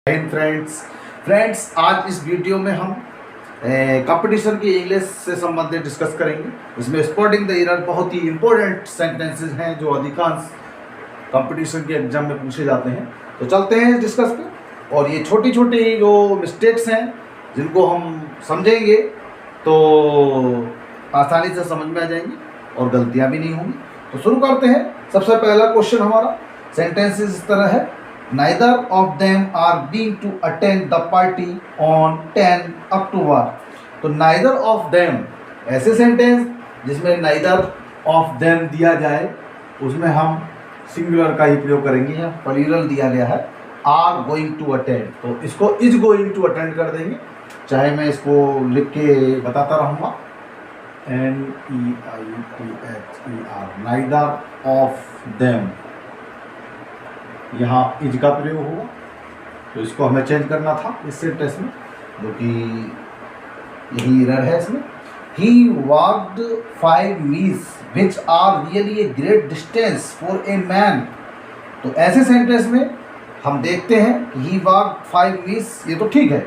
Friends आज इस video में हम कंपटीशन की इंग्लिश से संबंधित डिस्कस करेंगे। इसमें स्पॉटिंग द एरर बहुत ही इंपॉर्टेंट सेंटेंसेस हैं जो अधिकांश कंपटीशन के एग्जाम में पूछे जाते हैं। तो चलते हैं डिस्कस पे। और ये छोटी छोटी जो मिस्टेक्स हैं जिनको हम समझेंगे तो आसानी से समझ में आ जाएंगी और गलतियाँ भी नहीं होंगी। तो शुरू करते हैं। सबसे पहला क्वेश्चन हमारा सेंटेंसेस इस तरह है, Neither of them are deemed to attend the party on 10 October। तो neither of them, ऐसे सेंटेंस जिसमें neither of them दिया जाए उसमें हम सिंगुलर का ही प्रयोग करेंगे। या प्लूरल दिया गया है are going to attend, तो इसको is going to attend कर देंगे। चाहे मैं इसको लिख के बताता रहूँगा, NEITHER, neither of them, यहाँ इज का प्रयोग होगा। तो इसको हमें चेंज करना था इस सेंटेंस में, जो कि यही एरर है इसमें। He walked 5 miles which are really a great distance for a man। तो ऐसे सेंटेंस में हम देखते हैं कि he walked 5 miles, ये तो ठीक है,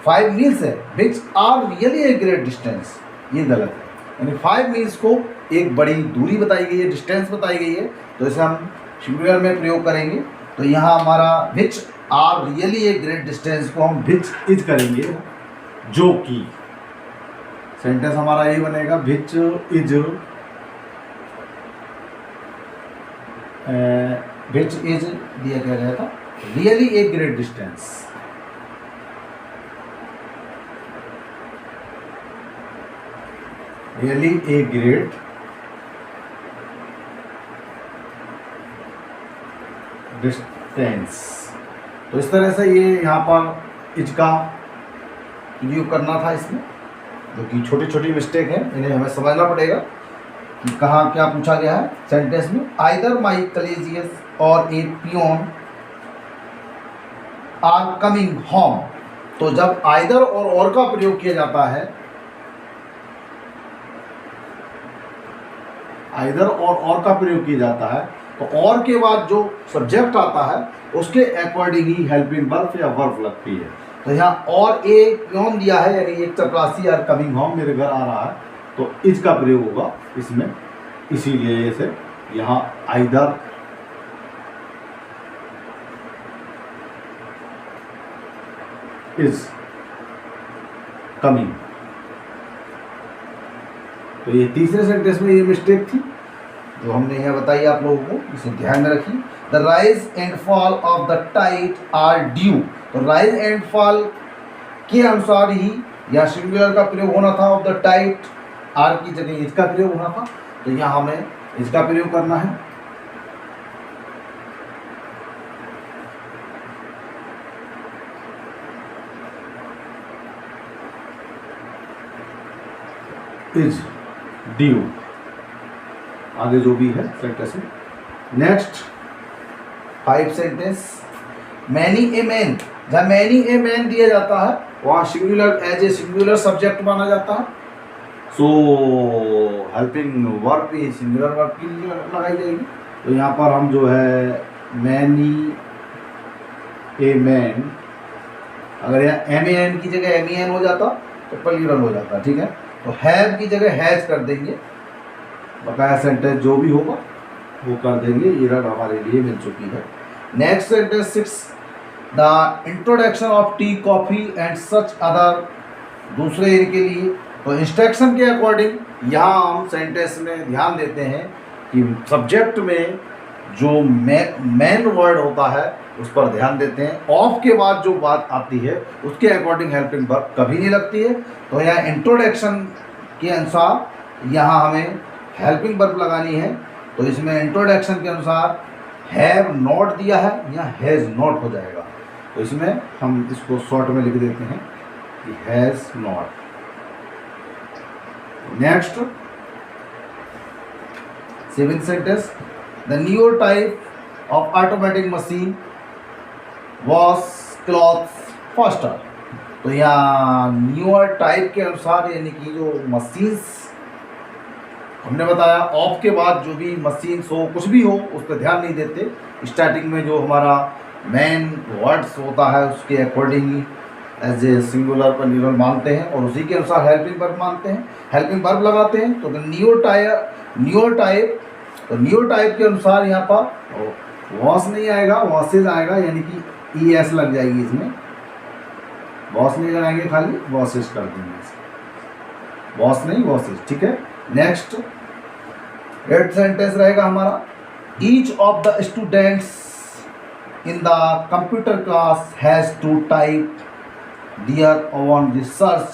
5 miles है, which are really a great distance, ये गलत है। यानी 5 miles को एक बड़ी दूरी बताई गई है, डिस्टेंस बताई गई है, तो इसे हम सिंगुलर में प्रयोग करेंगे। तो यहाँ हमारा which are really a great distance को हम विच इज करेंगे, जो कि सेंटेंस हमारा यही बनेगा, विच इज दिया गया था really a great distance. Really a great distance. तो इस तरह से ये यहाँ पर इज का यूज करना था इसमें, जो कि छोटी छोटी मिस्टेक है, इन्हें हमें समझना पड़ेगा कि कहाँ क्या पूछा गया है सेंटेंस में। आइदर माई कलेजियस और ए पियोन आर कमिंग होम। तो जब आइदर और का प्रयोग किया जाता है, आइदर और का प्रयोग किया जाता है, तो और के बाद जो सब्जेक्ट आता है उसके अकॉर्डिंग ही हेल्पिंग वर्ब या वर्ब लगती है। तो यहाँ और ए क्यों दिया है, यानी एक चपरासी आर कमिंग होम, मेरे घर आ रहा है, तो इज का प्रयोग होगा इसमें, इसीलिए इसे यहाँ आइदर इज कमिंग। तो ये तीसरे सेंटेंस में ये मिस्टेक थी जो हमने यहाँ बताई आप लोगों को, इसे ध्यान में रखिए। The rise and fall of the tide are due. तो राइज एंड फॉल के अनुसार ही यहाँ सिंगुलर का प्रयोग होना था, ऑफ द टाइड, आर की जगह इसका प्रयोग होना था, तो यहाँ हमें इसका प्रयोग करना है। इज ड्यू, आगे जो भी है सेंटेंस में। Next 5 sentence, many a man. जहाँ मैनी ए मैन दिया जाता है वहाँ singular as a singular subject माना जाता है, सो हेल्पिंग वर्ब भी सिंगुलर वर्ब की लगाई जाएगी। तो यहाँ पर हम जो है मैनी ए मैन, अगर यहाँ एम ए एन की जगह एम ई एन हो जाता तो प्लूरल हो जाता, ठीक है। तो हैव की जगह हैज कर देंगे, बकाया सेंटेंस जो भी होगा वो कर देंगे। एरर हमारे लिए मिल चुकी है। Next sentence 6, the introduction of tea coffee and such other. दूसरे इनके लिए तो इंस्ट्रक्शन के अकॉर्डिंग यहाँ हम सेंटेंस में ध्यान देते हैं कि सब्जेक्ट में जो मेन वर्ड होता है उस पर ध्यान देते हैं। ऑफ के बाद जो बात आती है उसके अकॉर्डिंग हेल्पिंग वर्ब कभी नहीं लगती है। तो यहाँ इंट्रोडक्शन के अनुसार यहाँ हमें हेल्पिंग वर्ब लगानी है। तो इसमें इंट्रोडक्शन के अनुसार हैव नॉट दिया है, या हैज़ नॉट हो जाएगा। तो इसमें हम इसको शॉर्ट में लिख देते हैं कि has not. Next 7 sentence, the new type of automatic machine wash clothes faster. तो यहाँ न्यूअर टाइप के अनुसार, यानी कि जो मशीन्स हमने बताया, ऑफ के बाद जो भी मशीन्स हो कुछ भी हो उस पर ध्यान नहीं देते। स्टार्टिंग में जो हमारा मेन वर्ड्स होता है उसके अकॉर्डिंग एज ए सिंगुलर पर निर्भर मानते हैं और उसी के अनुसार हेल्पिंग वर्ब मानते हैं, हेल्पिंग वर्ब लगाते हैं। तो न्यू टाइप के अनुसार यहाँ पर वॉस नहीं आएगा, वॉसेज आएगा, यानी कि ई एस लग जाएगी इसमें, वॉस नहीं लगाएंगे, खाली वॉसेज कर देंगे, वॉस नहीं वॉसेज, ठीक है। नेक्स्ट 8th सेंटेंस रहेगा हमारा, each of the students in the computer class has to type their own research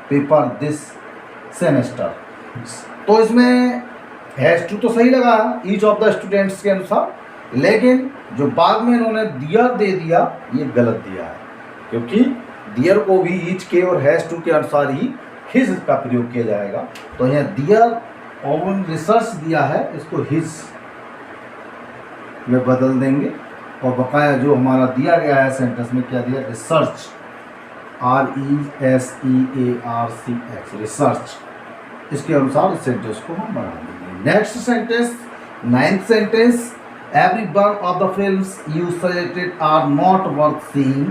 paper this semester. तो इसमें हैज़ टू तो सही लगा ईच ऑफ द स्टूडेंट्स के अनुसार, लेकिन जो बाद में इन्होंने दियर दे दिया ये गलत दिया है, क्योंकि दियर को भी ईच के और हैज़ टू के अनुसार ही हिज का प्रयोग किया जाएगा। तो यहाँ दियर ओन रिसर्च दिया है, इसको हिज में बदल देंगे और बकाया जो हमारा दिया गया है सेंटेंस में क्या दिया, रिसर्च, RESEARCH, रिसर्च, इसके अनुसार इस सेंटेंस को हम बना देंगे। Next sentence 9th sentence, every one of the films you suggested are not worth seeing.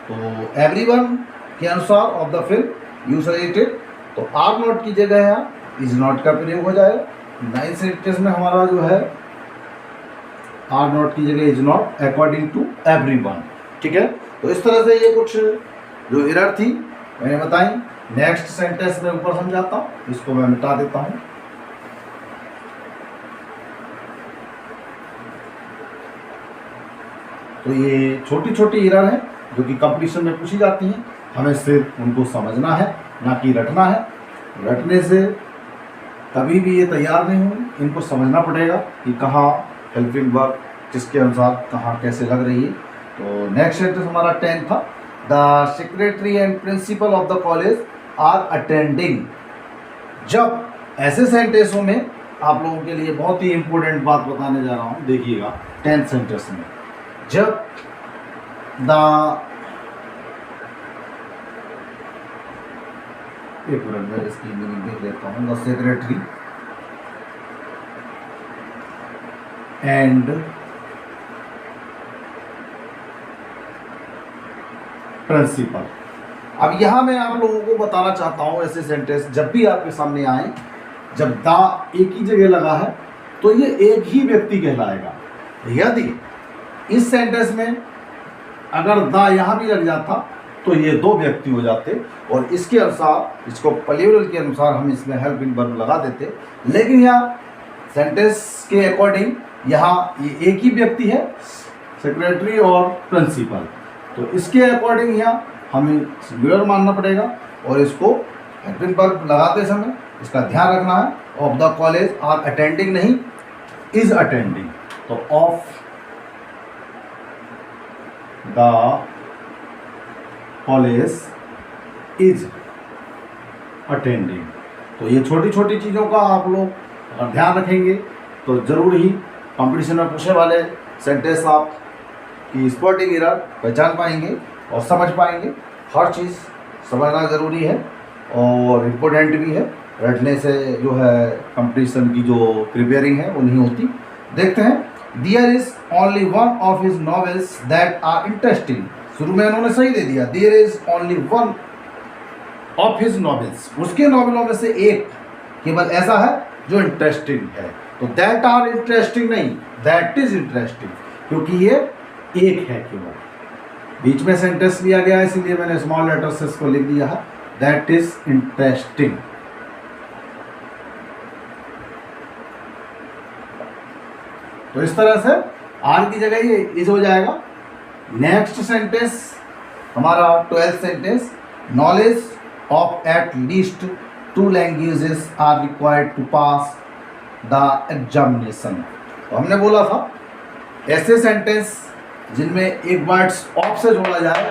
तो एवरी वन के अनुसार of the film you suggested, तो आर नॉट की जगह है इज नॉट का प्रयोग हो जाएगा। 9th सेंटेंस में हमारा जो है आर नॉट की जगह is not according to every one, ठीक है। तो इस तरह से ये कुछ जो एरर थी मैंने बताई। नेक्स्ट सेंटेंस में ऊपर समझाता हूँ, इसको मैं मिटा देता हूँ। तो ये छोटी छोटी एरर है जो कि कंपटीशन में पूछी जाती हैं, हमें सिर्फ उनको समझना है, ना कि रटना है। रटने से कभी भी ये तैयार नहीं होंगे, इनको समझना पड़ेगा कि कहाँ हेल्पिंग वर्ब किसके अनुसार कहाँ कैसे लग रही है। तो नेक्स्ट सेंटेंस हमारा 10 था, the secretary and principal of the college are attending. जब ऐसे सेंटेंसों में आप लोगों के लिए बहुत ही इंपॉर्टेंट बात बताने जा रहा हूँ, देखिएगा 10th सेंटेंस में, जब एक मिनट में इसकी मीनिंग देख लेता हूँ, द सेक्रेटरी एंड प्रिंसिपल। अब यहाँ मैं आप लोगों को बताना चाहता हूँ, ऐसे सेंटेंस जब भी आपके सामने आए, जब दा एक ही जगह लगा है तो ये एक ही व्यक्ति कहलाएगा। यदि इस सेंटेंस में अगर दा यहाँ भी लग जाता तो ये दो व्यक्ति हो जाते, और इसके अनुसार इसको प्लूरल के अनुसार हम इसमें हेल्पिंग वर्ब लगा देते। लेकिन यहाँ सेंटेंस के अकॉर्डिंग यहाँ ये एक ही व्यक्ति है, सेक्रेटरी और प्रिंसिपल, तो इसके अकॉर्डिंग यहाँ हमें सिंगुलर मानना पड़ेगा और इसको हेल्पिंग वर्ब लगाते समय इसका ध्यान रखना है। Of the college are attending नहीं, इज अटेंडिंग। तो of the college is attending. तो ये छोटी छोटी चीज़ों का आप लोग अगर ध्यान रखेंगे तो ज़रूर ही कंपटीशन में पूछने वाले सेंटेंस आप की स्पॉटिंग एरर पहचान पाएंगे और समझ पाएंगे। हर चीज़ समझना ज़रूरी है और इम्पोर्टेंट भी है, रटने से जो है कंपटीशन की जो प्रिपेयरिंग है वो नहीं होती। देखते हैं, there is only one of his novels that are interesting. शुरू में उन्होंने सही दे दिया, there is only one of his novels, उसके नॉवेलों में से एक केवल ऐसा है जो इंटरेस्टिंग है। तो दैट आर इंटरेस्टिंग नहीं, दैट इज इंटरेस्टिंग, क्योंकि ये एक है केवल। बीच में सेंटेंस लिया गया है इसलिए मैंने स्मॉल लेटर से इसको लिख दिया है, दैट इज इंटरेस्टिंग। तो इस तरह से आर की जगह ये इज हो जाएगा। नेक्स्ट सेंटेंस हमारा 12th sentence, knowledge of at least 2 languages are required to pass the examination. तो हमने बोला था ऐसे सेंटेंस जिनमें एक वर्ड्स ऑफ से जोड़ा जाए,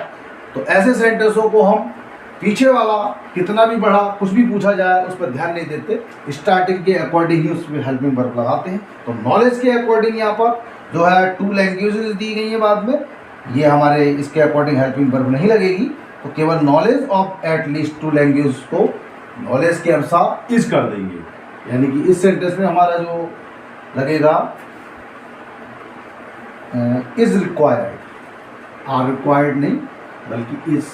तो ऐसे सेंटेंसों को हम पीछे वाला कितना भी बड़ा कुछ भी पूछा जाए उस पर ध्यान नहीं देते, स्टार्टिंग के अकॉर्डिंग ही उसमें हेल्पिंग वर्ब लगाते हैं। तो नॉलेज के अकॉर्डिंग यहाँ पर जो है 2 लैंग्वेजेस दी गई है बाद में, ये हमारे इसके अकॉर्डिंग हेल्पिंग वर्ब नहीं लगेगी, तो केवल knowledge of at least 2 language को नॉलेज के अनुसार इज कर देंगे। यानी कि इस सेंटेंस में हमारा जो लगेगा इज रिक्वायर्ड, आर रिक्वायर्ड नहीं बल्कि इज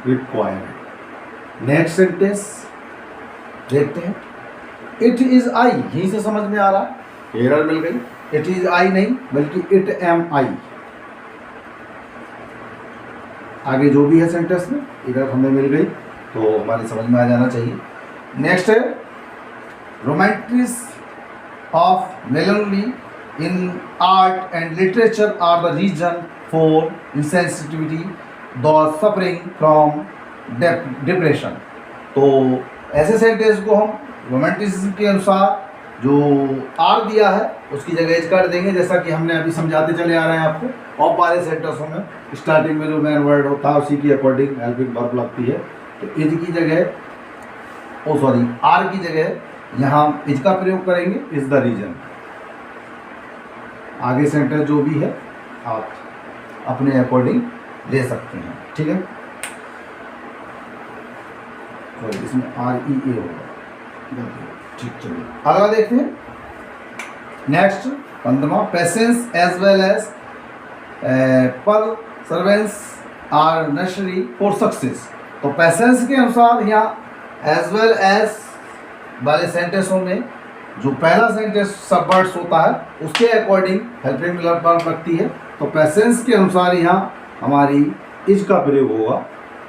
रिक्वायर्ड। नेक्स्ट सेंटेंस देखते हैं। इट इज आई, यहीं से समझ में आ रहा है एरर मिल गई। इट इज आई नहीं बल्कि इट एम आई। आगे जो भी है सेंटेंस में एरर हमें मिल गई तो हमारी समझ में आ जाना चाहिए। नेक्स्ट है romanticise of melancholy in art and literature are the reason for insensitivity the suffering from depression. तो ऐसे सेंटेंस को हम रोमांटिसिज्म के अनुसार जो आर दिया है उसकी जगह एज कर देंगे, जैसा कि हमने अभी समझाते चले आ रहे हैं आपको। और वाले सेंटेंसों में स्टार्टिंग में जो मेन वर्ड होता है उसी की अकॉर्डिंग हेल्पिंग वर्ब लगती है। तो इज की जगह आर की जगह यहाँ इज का प्रयोग करेंगे, इज द रीजन। आगे सेंटेंस जो भी है आप अपने अकॉर्डिंग ले सकते हैं, ठीक है। तो इसमें आर ई ए होगा, ठीक। चलिए अगला देखते हैं। नेक्स्ट 15वां, patience as well as perseverance are necessary for success. तो पेशेंस के अनुसार यहाँ एज वेल एज वाले सेंटेंसों में जो पहला सेंटेंस सब वर्ड्स होता है उसके अकॉर्डिंग हेल्पिंग वर्ब लगती है। तो पेशेंस के अनुसार यहाँ हमारी इज का प्रयोग होगा।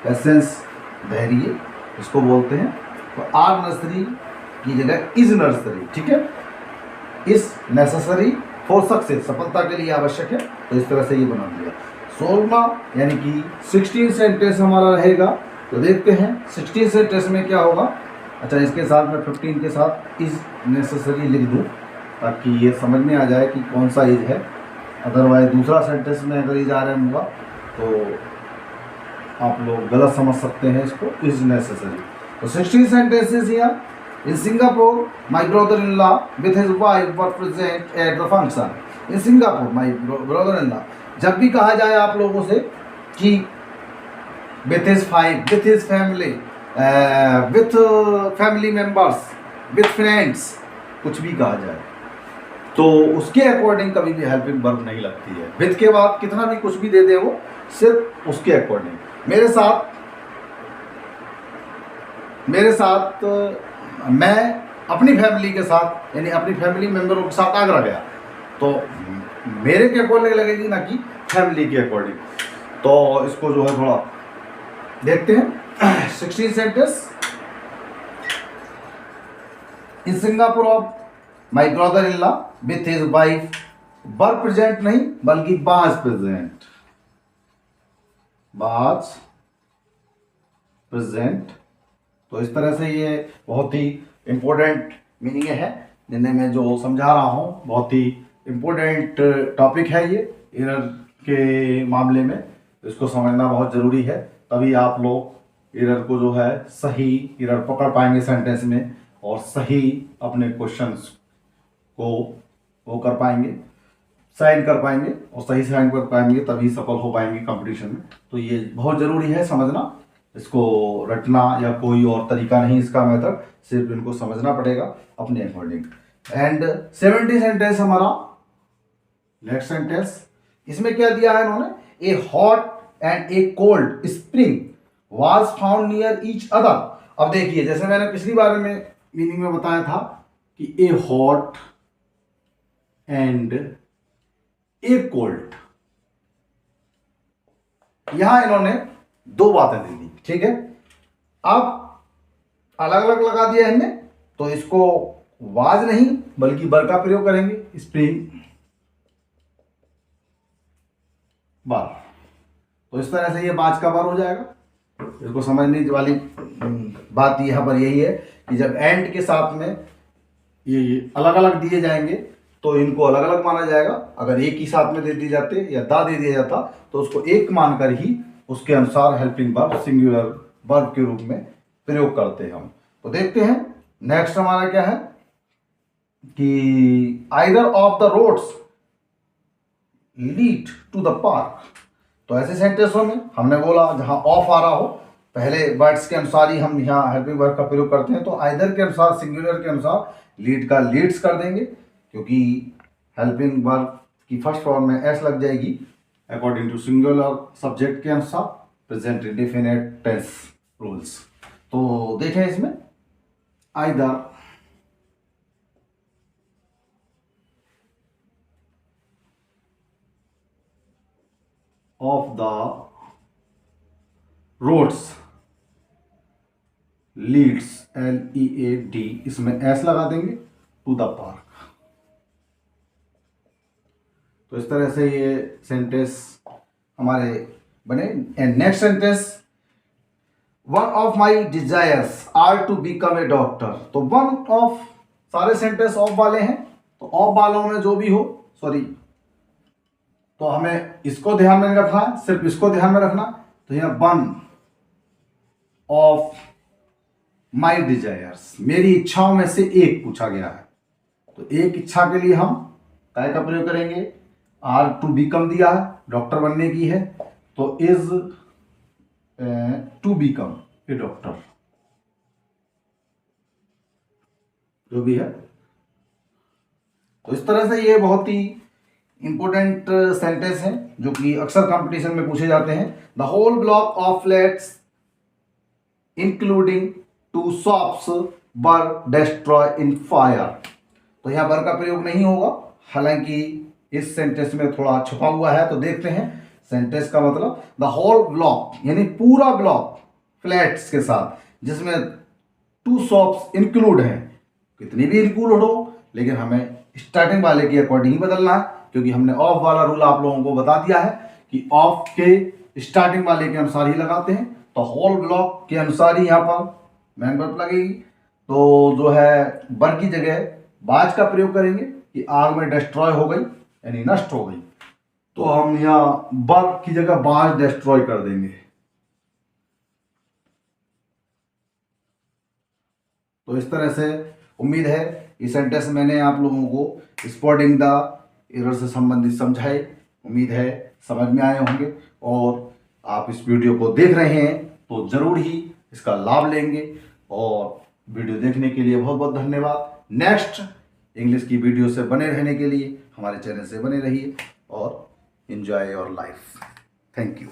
पेशेंस धैर्य इसको बोलते हैं। तो आर नर्सरी की जगह इज नर्सरी, ठीक है। इज नेसेसरी फॉर सक्सेस, सफलता के लिए आवश्यक है। तो इस तरह से ये बना दिया। 16वां यानी कि 16 सेंटेंस हमारा रहेगा। तो देखते हैं 16 सेंटेंस में क्या होगा। अच्छा, इसके साथ मैं 15 के साथ इज नेसेसरी लिख दूँ ताकि ये समझ में आ जाए कि कौन सा इज है। अदरवाइज दूसरा सेंटेंस में अगर इज आ रहा होगा तो आप लोग गलत समझ सकते हैं इसको, इज नेसेसरी। तो 16 sentences here. In Singapore, my brother-in-law with his wife were present at the function. In Singapore, my brother-in-law, जब भी कहा जाए आप लोगों से कि with his family, with family members, with friends, कुछ भी कहा जाए तो उसके अकॉर्डिंग कभी भी हेल्पिंग वर्ब नहीं लगती है। with के बाद कितना भी कुछ भी दे दे वो सिर्फ उसके अकॉर्डिंग। मेरे साथ मैं अपनी फैमिली के साथ यानी अपनी फैमिली मेम्बरों के साथ आगरा गया, तो मेरे के अकॉर्डिंग लगेगी ना कि फैमिली के अकॉर्डिंग। तो इसको जो है थोड़ा देखते हैं। 16 sentence. In Singapore of my brother in law with his wife were present नहीं बल्कि बाज प्रेजेंट, बाज प्रेजेंट। तो इस तरह से ये बहुत ही इम्पोर्टेंट मीनिंग है जिन्हें मैं जो समझा रहा हूँ। बहुत ही इम्पोर्टेंट टॉपिक है ये एरर के मामले में, इसको समझना बहुत ज़रूरी है। तभी आप लोग एरर को जो है सही एरर पकड़ पाएंगे सेंटेंस में और सही अपने क्वेश्चंस को वो कर पाएंगे, साइन कर पाएंगे और सही साइन कर पाएंगे, तभी सफल हो पाएंगे कंपटीशन में। तो ये बहुत ज़रूरी है समझना, इसको रटना या कोई और तरीका नहीं इसका मेथड, सिर्फ इनको समझना पड़ेगा अपने अकॉर्डिंग। एंड 70 सेंटेंस हमारा नेक्स्ट सेंटेंस। इसमें क्या दिया है इन्होंने, ए hot and A cold spring was found near each other. अब देखिए जैसे मैंने पिछली बार में मीनिंग में बताया था कि ए हॉट एंड ए कोल्ड, यहां इन्होंने दो बातें दे दी, ठीक है। अब अलग अलग लगा दिया इनने, तो इसको वाज नहीं बल्कि बर का प्रयोग करेंगे, स्प्रिंग बार। तो इस तरह से ये बाज का बार हो जाएगा। इसको समझने वाली बात यहाँ पर यही है कि जब एंड के साथ में ये अलग अलग दिए जाएंगे तो इनको अलग अलग माना जाएगा। अगर एक ही साथ में दे दिए जाते या दा दे दिया जाता तो उसको एक मानकर ही उसके अनुसार हेल्पिंग वर्ब सिंगुलर वर्ब के रूप में प्रयोग करते हैं हम। तो देखते हैं नेक्स्ट हमारा क्या है कि either of the roads lead to the park. तो ऐसे सेंटेंसों में हमने बोला जहां ऑफ आ रहा हो, पहले वर्ड्स के अनुसार ही हम यहाँ हेल्पिंग वर्ब का प्रयोग करते हैं। तो आइदर के अनुसार सिंगुलर के अनुसार लीड का लीड्स कर देंगे, क्योंकि हेल्पिंग वर्ब कि फर्स्ट फॉर्म में एस लग जाएगी अकॉर्डिंग टू सिंगुलर सब्जेक्ट के अनुसार प्रेजेंट इंडेफिनिट टेंस रूल्स। तो देखें इसमें either of the roads leads LEAD, इसमें एस लगा देंगे टू द पार्क। तो इस तरह से ये सेंटेंस हमारे बने। And next sentence, one of my desires are to become a doctor. तो वन ऑफ, सारे सेंटेंस ऑफ वाले हैं, तो ऑफ वालों में जो भी हो, सॉरी, तो हमें इसको ध्यान में रखना है, सिर्फ इसको ध्यान में रखना। तो यहाँ वन ऑफ माई डिजायर्स, मेरी इच्छाओं में से एक पूछा गया है। तो एक इच्छा के लिए हम काय का प्रयोग करेंगे, आर टू बिकम दिया है, डॉक्टर बनने की है, तो is to become a doctor, जो भी है। तो इस तरह से ये बहुत ही इंपॉर्टेंट सेंटेंस हैं जो कि अक्सर कंपटीशन में पूछे जाते हैं। The whole block of flats including 2 shops were destroy in fire. तो यहाँ वर का प्रयोग नहीं होगा, हालांकि इस सेंटेंस में थोड़ा छुपा हुआ है। तो देखते हैं सेंटेंस का मतलब, द होल ब्लॉक यानी पूरा ब्लॉक फ्लैट्स के साथ, जिसमें 2 शॉप्स इंक्लूड हैं, कितनी भी इंक्लूड हो, लेकिन हमें स्टार्टिंग वाले के अकॉर्डिंग ही बदलना है, क्योंकि हमने ऑफ वाला रूल आप लोगों को बता दिया है कि ऑफ के स्टार्टिंग वाले के अनुसार ही लगाते हैं। तो होल ब्लॉक के अनुसार ही यहाँ पर मैन वर्ब लगेगी। तो जो है वर की जगह बाज का प्रयोग करेंगे कि आग में डिस्ट्रॉय हो गई यानी नष्ट हो गई, तो हम यहाँ वर की जगह बाज डिस्ट्रॉय कर देंगे। तो इस तरह से उम्मीद है इस सेंटेंस मैंने आप लोगों को स्पॉटिंग द एरर से संबंधित समझाए। उम्मीद है समझ में आए होंगे, और आप इस वीडियो को देख रहे हैं तो जरूर ही इसका लाभ लेंगे। और वीडियो देखने के लिए बहुत बहुत धन्यवाद। नेक्स्ट इंग्लिश की वीडियो से बने रहने के लिए हमारे चैनल से बने रहिए और enjoy your life. Thank you.